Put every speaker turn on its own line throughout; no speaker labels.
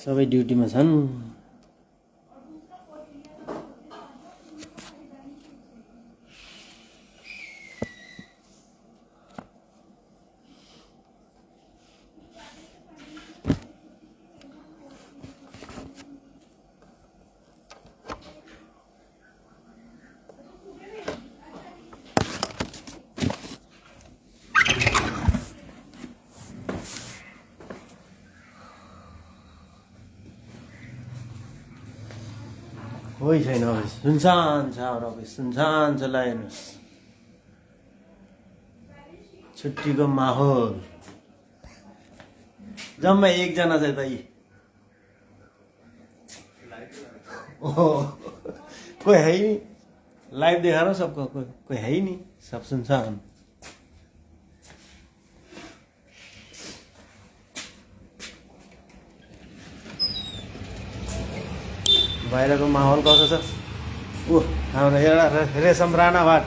सबै ड्युटीमा छन्। कोही छैन अफिस, सुनसान छ अफिस, सुनसान छ। ल हेर्नुहोस्, छुट्टीको माहौल, जम्मा एकजना छ त यी। ओहो, कोही है नि, लाइभ देखा रहा सबको, कोई है ही नहीं, सब सुनसान। बाहिरको माहौल कसो छ? ऊ हाम्रो एउटा रेशम राणाभाट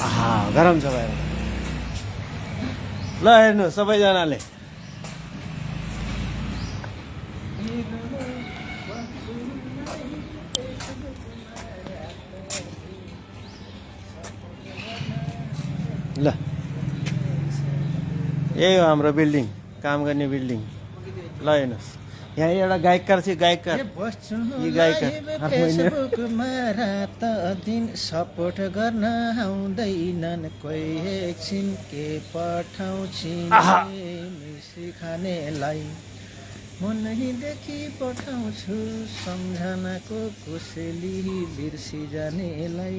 आहा गरम छ बाहिर। ल हेर्नु सबैजनाले, ल यही हो हाम्रो बिल्डिङ, काम गर्ने बिल्डिङ। ल हेर्नुहोस्, यहाँ एउटा गायककार चाहिँ गायककार, यी गायककार
फेसबुकमा रात दिन सपोर्ट गर्न आउँदैनन्, कोही एकछिन के पठाउँछिन् मिसी खानेलाई, मनैदेखि पठाउँछु सम्झनाको कोसेली, बिर्सी जानेलाई।